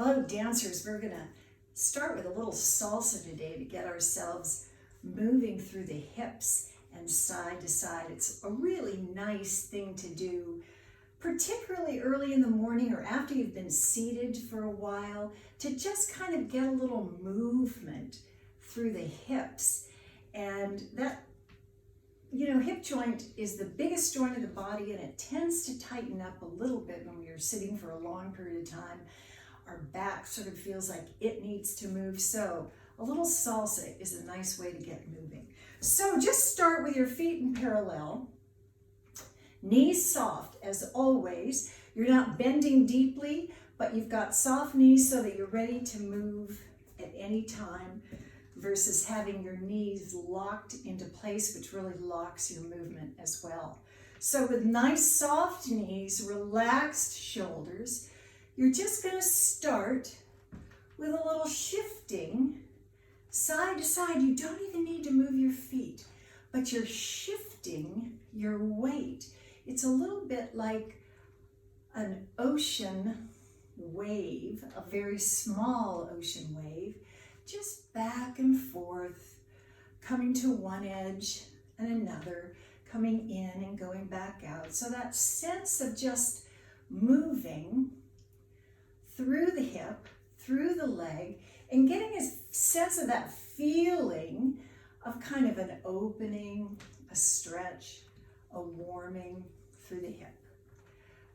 Hello dancers, we're gonna start with a little salsa today to get ourselves moving through the hips and side to side. It's a really nice thing to do, particularly early in the morning or after you've been seated for a while, to just kind of get a little movement through the hips. And that, hip joint is the biggest joint of the body, and it tends to tighten up a little bit when you're sitting for a long period of time. Our back sort of feels like it needs to move. So a little salsa is a nice way to get moving. So just start with your feet in parallel, knees soft as always. You're not bending deeply, but you've got soft knees so that you're ready to move at any time versus having your knees locked into place, which really locks your movement as well. So with nice soft knees, relaxed shoulders, you're just going to start with a little shifting side to side. You don't even need to move your feet, but you're shifting your weight. It's a little bit like an ocean wave, a very small ocean wave, just back and forth, coming to one edge and another, coming in and going back out. So that sense of just moving through the hip, through the leg, and getting a sense of that feeling of kind of an opening, a stretch, a warming through the hip.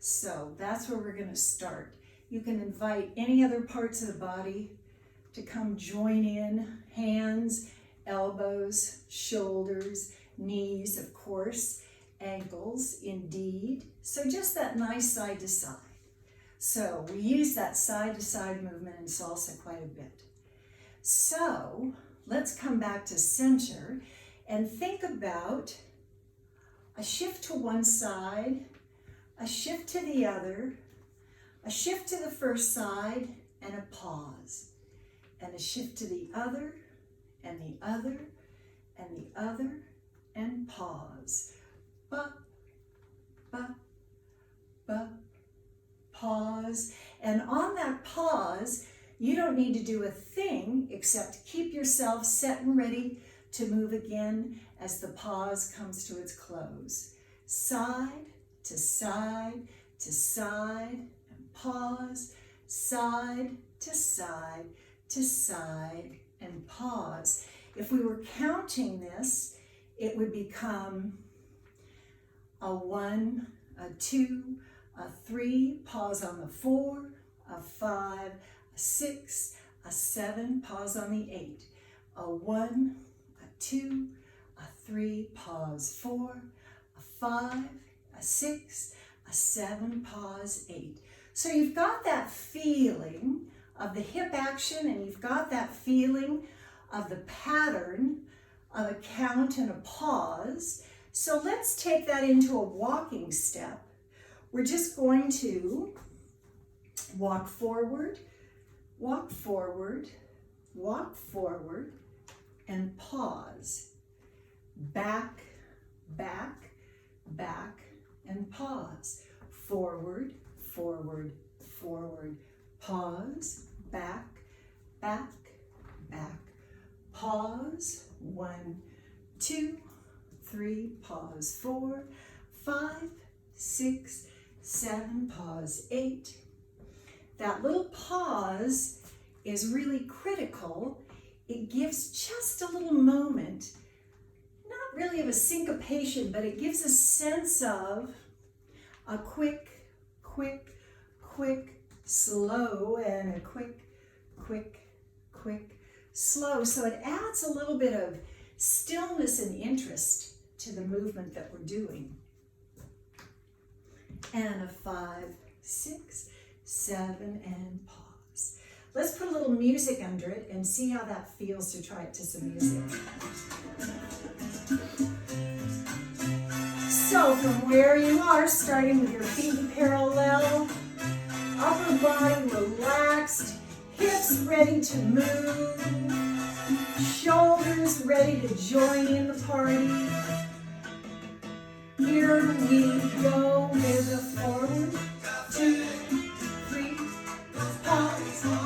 So that's where we're going to start. You can invite any other parts of the body to come join in, hands, elbows, shoulders, knees, of course, ankles, indeed. So just that nice side to side. So we use that side-to-side movement in salsa quite a bit. So let's come back to center and think about a shift to one side, a shift to the other, a shift to the first side, and a pause. And a shift to the other, and the other, and the other, and pause. Ba, ba, ba. Pause, and on that pause, you don't need to do a thing except keep yourself set and ready to move again as the pause comes to its close. Side to side to side, and pause, side to side to side, and pause. If we were counting this, it would become a 1, a 2, a 3, pause on the 4, a 5, a 6, a 7, pause on the 8, a 1, a 2, a 3, pause 4, a 5, a 6, a 7, pause 8. So you've got that feeling of the hip action, and you've got that feeling of the pattern of a count and a pause. So let's take that into a walking step. We're just going to walk forward, walk forward, walk forward, and pause. Back, back, back, and pause. Forward, forward, forward, pause, back, back, back, pause. 1, 2, 3, pause 4, 5, 6, 7, pause 8. That little pause is really critical. It gives just a little moment, not really of a syncopation, but it gives a sense of a quick, quick, quick, slow, and a quick, quick, quick, slow. So it adds a little bit of stillness and interest to the movement that we're doing. And a 5, 6, 7, and pause. Let's put a little music under it and see how that feels to try it to some music. So from where you are, starting with your feet parallel, upper body relaxed, hips ready to move, shoulders ready to join in the party. Here we go with a forward, 2, 3, pause.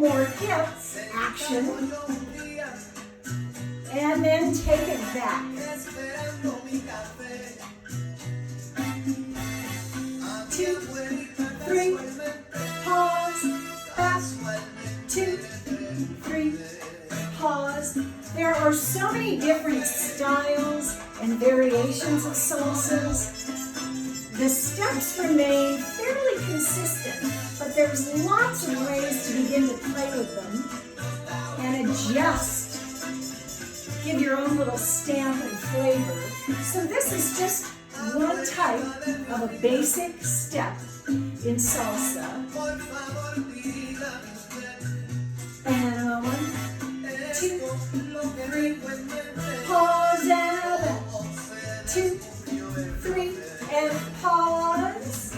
more hip action. And then take it back. 2, 3, pause, back, 2, 3, pause. There are so many different styles and variations of salsas. The steps remain fairly consistent, but there's lots of ways to begin to play with them and adjust. Give your own little stamp and flavor. So this is just one type of a basic step in salsa. And 1, 2, 3, pause and back. 2, 3, and pause.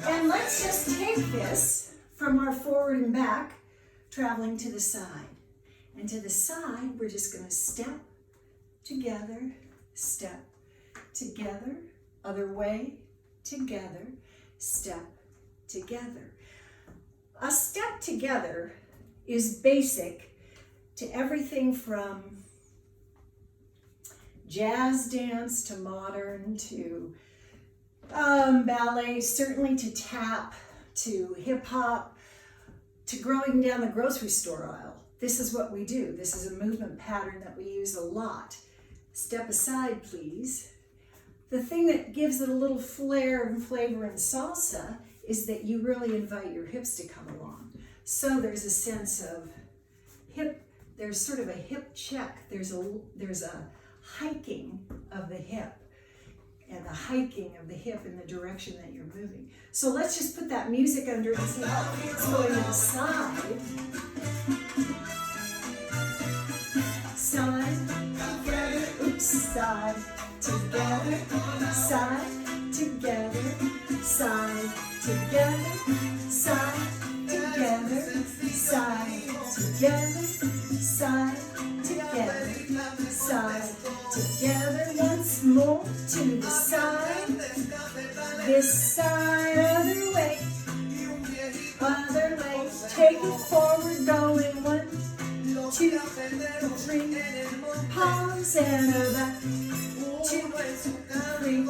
And let's just take this from our forward and back, traveling to the side. And to the side, we're just going to step together, step together, other way, together, step together. A step together is basic to everything from jazz dance to modern to ballet, certainly to tap, to hip hop, to going down the grocery store aisle. This is what we do. This is a movement pattern that we use a lot. Step aside, please. The thing that gives it a little flair and flavor in salsa is that you really invite your hips to come along. So there's a sense of hip, there's sort of a hip check. There's a hiking of the hip and the hiking of the hip in the direction that you're moving. So let's just put that music under and see how it's going to the side. Side, together, oops, side, together, side, together, side, together, side, together, side, together, side, together, side, together, once more to the side, this side, other way, take it forward, going 1, 2, 3, pause and back, 2, 3,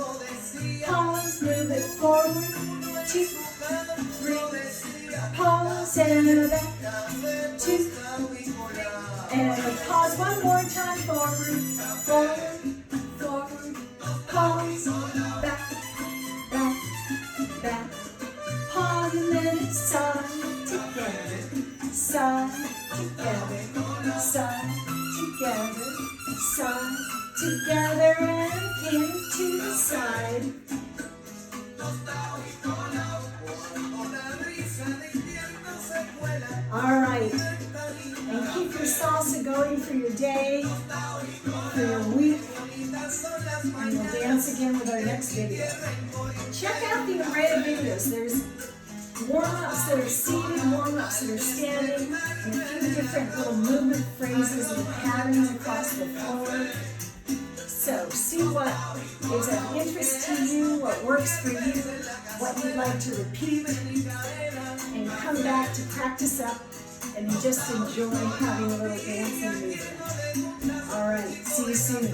pause, move it forward, 2, 3, pause and back, 2, and pause one more time, forward, forward, forward, pause, back, back, back, pause, and then it's side, together, side, together, side, together, side, together, and into the side. All right, and keep your salsa going for your day, for your week, and we'll dance again with our next video. Check out the array of videos. There's warm-ups that are seated, warm-ups that are standing, and a few different little movement phrases and patterns across the floor. So see what is of interest to you, what works for you, what you'd like to repeat, and come back to practice up and just enjoy having a little dancing movement. All right, see you soon.